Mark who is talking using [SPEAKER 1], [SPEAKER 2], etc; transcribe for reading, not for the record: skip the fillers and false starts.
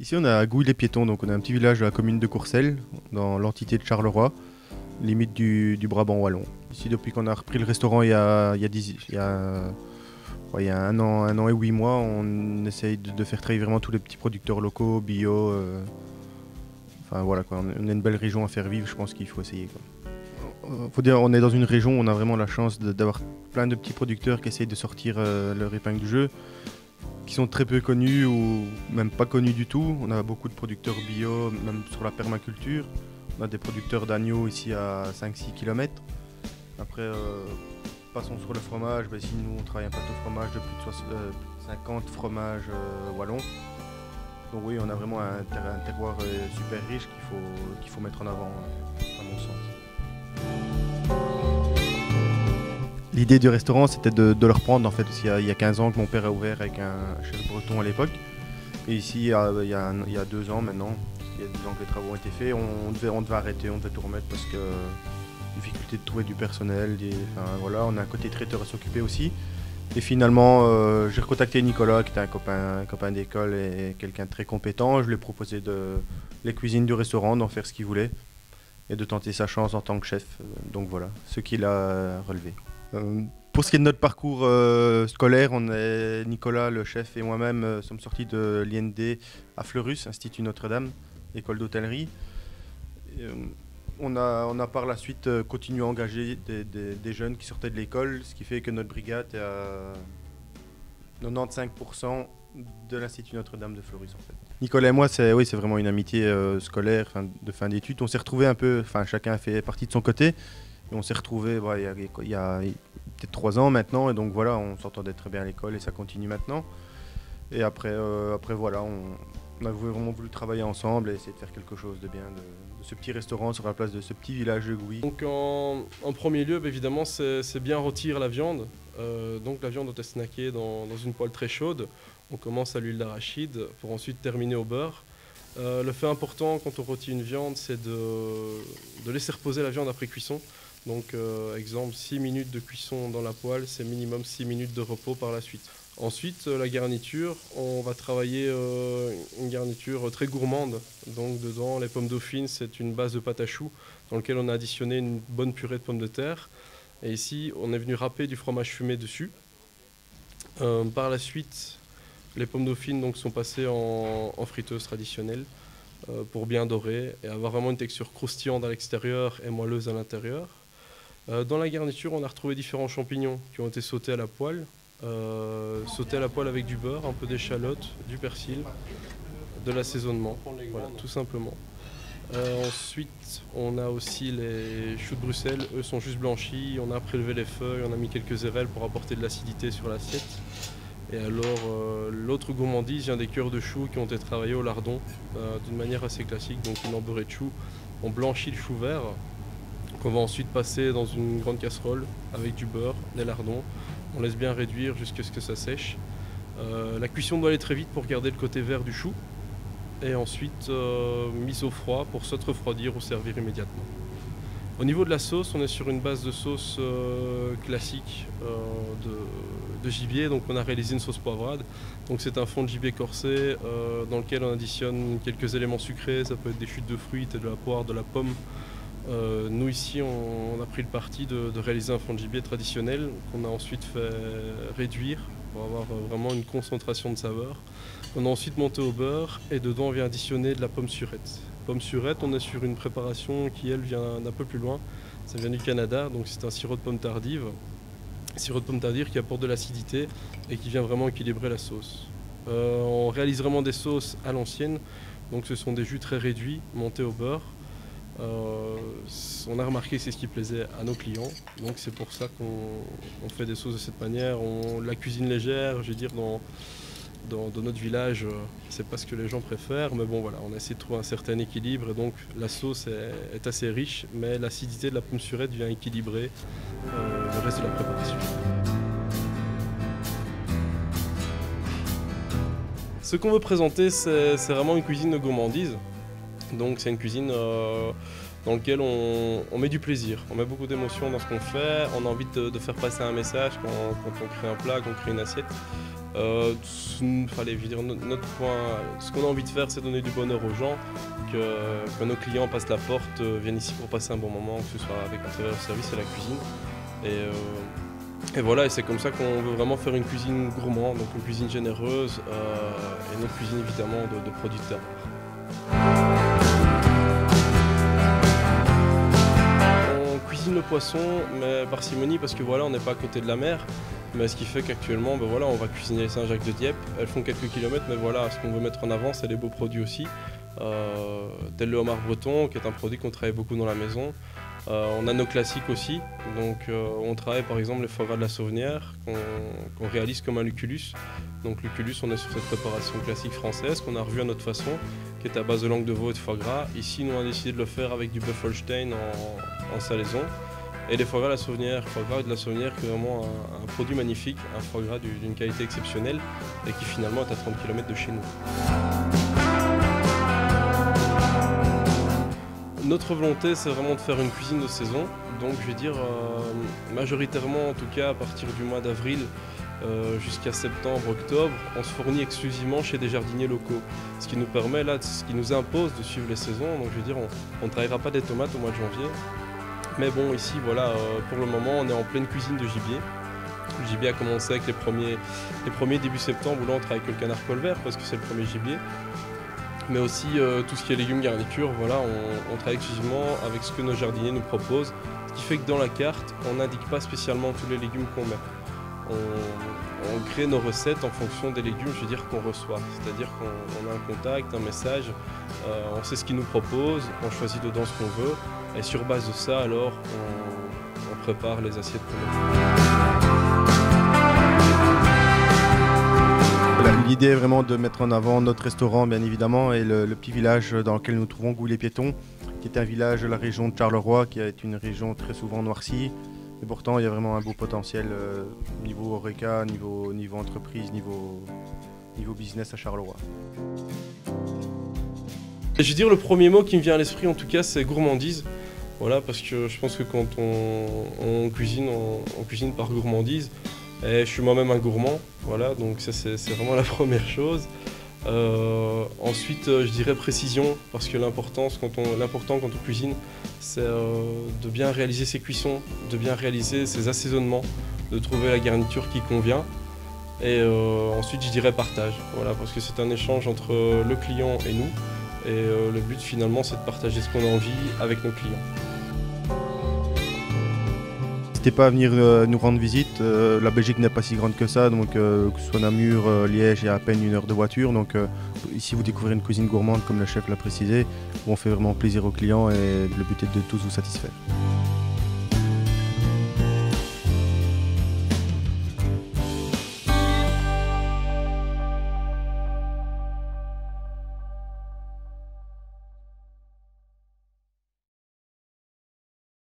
[SPEAKER 1] Ici, on a Gouy-les-Piétons, donc on a un petit village de la commune de Courcelles, dans l'entité de Charleroi, limite du Brabant wallon. Ici, depuis qu'on a repris le restaurant il y a un an et 8 mois, on essaye de faire travailler vraiment tous les petits producteurs locaux, bio. Enfin voilà, quoi. On a une belle région à faire vivre, je pense qu'il faut essayer, quoi. Faut dire, on est dans une région où on a vraiment la chance d'avoir plein de petits producteurs qui essayent de sortir leur épingle du jeu, qui sont très peu connus ou même pas connus du tout. On a beaucoup de producteurs bio, même sur la permaculture. On a des producteurs d'agneaux ici à 5-6 km. Après, passons sur le fromage. Ici, nous, on travaille un plateau de fromage de plus de 50 fromages wallons. Donc oui, on a vraiment un terroir super riche qu'il faut mettre en avant, à mon sens. L'idée du restaurant, c'était de le reprendre en fait. Il y a 15 ans que mon père a ouvert avec un chef breton à l'époque. Et ici, il y a 2 ans maintenant, il y a 2 ans que les travaux ont été faits, on devait arrêter, on devait tout remettre parce que difficulté de trouver du personnel. Enfin, voilà, on a un côté traiteur à s'occuper aussi. Et finalement, j'ai recontacté Nicolas, qui était un copain d'école et quelqu'un de très compétent. Je lui ai proposé les cuisines du restaurant, d'en faire ce qu'il voulait et de tenter sa chance en tant que chef. Donc voilà, ce qu'il a relevé. Pour ce qui est de notre parcours scolaire, Nicolas, le chef, et moi-même sommes sortis de l'IND à Fleurus, Institut Notre-Dame, école d'hôtellerie. On a par la suite continué à engager des jeunes qui sortaient de l'école, ce qui fait que notre brigade est à 95% de l'Institut Notre-Dame de Fleurus en fait. Nicolas et moi, c'est vraiment une amitié scolaire, de fin d'études. On s'est retrouvés un peu, chacun a fait partie de son côté. Et on s'est retrouvés il y a peut-être 3 ans maintenant, et donc voilà, on s'entendait très bien à l'école et ça continue maintenant. Et après voilà, on a vraiment voulu travailler ensemble et essayer de faire quelque chose de bien de ce petit restaurant sur la place de ce petit village de Gouy.
[SPEAKER 2] Donc en premier lieu, évidemment, c'est bien rôtir la viande. Donc la viande doit être snackée dans une poêle très chaude. On commence à l'huile d'arachide pour ensuite terminer au beurre. Le fait important quand on rôtit une viande, c'est de laisser reposer la viande après cuisson. Donc exemple 6 minutes de cuisson dans la poêle, c'est minimum 6 minutes de repos par la suite. Ensuite la garniture, on va travailler une garniture très gourmande. Donc dedans les pommes dauphines, c'est une base de pâte à choux dans laquelle on a additionné une bonne purée de pommes de terre. Et ici on est venu râper du fromage fumé dessus. Par la suite les pommes dauphines donc, sont passées en friteuse traditionnelle pour bien dorer et avoir vraiment une texture croustillante à l'extérieur et moelleuse à l'intérieur. Dans la garniture, on a retrouvé différents champignons qui ont été sautés à la poêle. Sautés à la poêle avec du beurre, un peu d'échalote, du persil, de l'assaisonnement, voilà, tout simplement. Ensuite, on a aussi les choux de Bruxelles, eux sont juste blanchis. On a prélevé les feuilles, on a mis quelques érelles pour apporter de l'acidité sur l'assiette. Et alors, l'autre gourmandise vient des cœurs de choux qui ont été travaillés au lardon d'une manière assez classique, donc une embeurrée de choux. On blanchit le chou vert, qu'on va ensuite passer dans une grande casserole avec du beurre, des lardons. On laisse bien réduire jusqu'à ce que ça sèche. La cuisson doit aller très vite pour garder le côté vert du chou. Et ensuite, mise au froid pour soit refroidir ou servir immédiatement. Au niveau de la sauce, on est sur une base de sauce classique de gibier. Donc on a réalisé une sauce poivrade. Donc c'est un fond de gibier corsé dans lequel on additionne quelques éléments sucrés. Ça peut être des chutes de fruits, de la poire, de la pomme. Nous ici, on a pris le parti de réaliser un fond de gibier traditionnel qu'on a ensuite fait réduire pour avoir vraiment une concentration de saveur. On a ensuite monté au beurre et dedans on vient additionner de la pomme surette. Pomme surette, on est sur une préparation qui elle vient d'un peu plus loin. Ça vient du Canada, donc c'est un sirop de pomme tardive. Sirop de pomme tardive qui apporte de l'acidité et qui vient vraiment équilibrer la sauce. On réalise vraiment des sauces à l'ancienne, donc ce sont des jus très réduits montés au beurre. On a remarqué que c'est ce qui plaisait à nos clients, donc c'est pour ça qu'on fait des sauces de cette manière. La cuisine légère, je veux dire, dans notre village, c'est pas ce que les gens préfèrent, mais bon voilà, on a essayé de trouver un certain équilibre et donc la sauce est assez riche, mais l'acidité de la pomme surette vient équilibrer le reste de la préparation. Ce qu'on veut présenter, c'est vraiment une cuisine de gourmandise. Donc c'est une cuisine dans laquelle on met du plaisir, on met beaucoup d'émotions dans ce qu'on fait, on a envie de faire passer un message quand on crée un plat, qu'on crée une assiette. Fallait, je veux dire, notre point, ce qu'on a envie de faire, c'est donner du bonheur aux gens, que nos clients passent la porte, viennent ici pour passer un bon moment, que ce soit avec à travers le service et la cuisine. Et voilà, et c'est comme ça qu'on veut vraiment faire une cuisine gourmande, donc une cuisine généreuse, et notre cuisine évidemment de produits de terroir. On cuisine le poisson, mais parcimonie, parce que voilà, on n'est pas à côté de la mer. Mais ce qui fait qu'actuellement, ben voilà, on va cuisiner les Saint-Jacques de Dieppe. Elles font quelques kilomètres, mais voilà, ce qu'on veut mettre en avant, c'est les beaux produits aussi. Tel le homard breton, qui est un produit qu'on travaille beaucoup dans la maison. On a nos classiques aussi, donc on travaille par exemple les foie gras de la Sauvenière, qu'on réalise comme un lucullus. Donc lucullus, on est sur cette préparation classique française qu'on a revue à notre façon, qui est à base de langue de veau et de foie gras. Ici, nous on a décidé de le faire avec du bœuf Holstein en salaison. Et les foie gras de la Sauvenière qui est vraiment un produit magnifique, un foie gras d'une qualité exceptionnelle et qui finalement est à 30 km de chez nous. Notre volonté, c'est vraiment de faire une cuisine de saison. Donc je vais dire majoritairement, en tout cas à partir du mois d'avril jusqu'à septembre, octobre, on se fournit exclusivement chez des jardiniers locaux. Ce qui nous permet, là, ce qui nous impose de suivre les saisons. Donc je veux dire, on ne travaillera pas des tomates au mois de janvier. Mais bon, ici, voilà, pour le moment, on est en pleine cuisine de gibier. Le gibier a commencé avec les premiers début septembre, où là, on travaille avec le canard colvert, parce que c'est le premier gibier. Mais aussi, tout ce qui est légumes garniture, voilà, on travaille exclusivement avec ce que nos jardiniers nous proposent. Ce qui fait que dans la carte, on n'indique pas spécialement tous les légumes qu'on met. On crée nos recettes en fonction des légumes, je veux dire, qu'on reçoit. C'est-à-dire qu'on a un contact, un message, on sait ce qu'ils nous proposent, on choisit dedans ce qu'on veut. Et sur base de ça, alors, on prépare les assiettes pour nous.
[SPEAKER 1] Voilà, l'idée est vraiment de mettre en avant notre restaurant, bien évidemment, et le petit village dans lequel nous trouvons, Goulet-Piéton, qui est un village de la région de Charleroi, qui est une région très souvent noircie. Et pourtant, il y a vraiment un beau potentiel niveau Horeca, niveau entreprise, niveau business à Charleroi.
[SPEAKER 2] Je veux dire, le premier mot qui me vient à l'esprit, en tout cas, c'est gourmandise. Voilà, parce que je pense que quand on cuisine, on cuisine par gourmandise. Et je suis moi-même un gourmand, voilà, donc ça c'est vraiment la première chose. Ensuite, je dirais précision, parce que l'important quand on cuisine, c'est de bien réaliser ses cuissons, de bien réaliser ses assaisonnements, de trouver la garniture qui convient. Et ensuite, je dirais partage, voilà, parce que c'est un échange entre le client et nous. Et le but finalement, c'est de partager ce qu'on a envie avec nos clients.
[SPEAKER 1] N'hésitez pas à venir nous rendre visite. La Belgique n'est pas si grande que ça, donc que ce soit Namur, Liège, il y a à peine 1 heure de voiture. Donc ici, vous découvrez une cuisine gourmande, comme le chef l'a précisé, où on fait vraiment plaisir aux clients et le but est de tous vous satisfaire.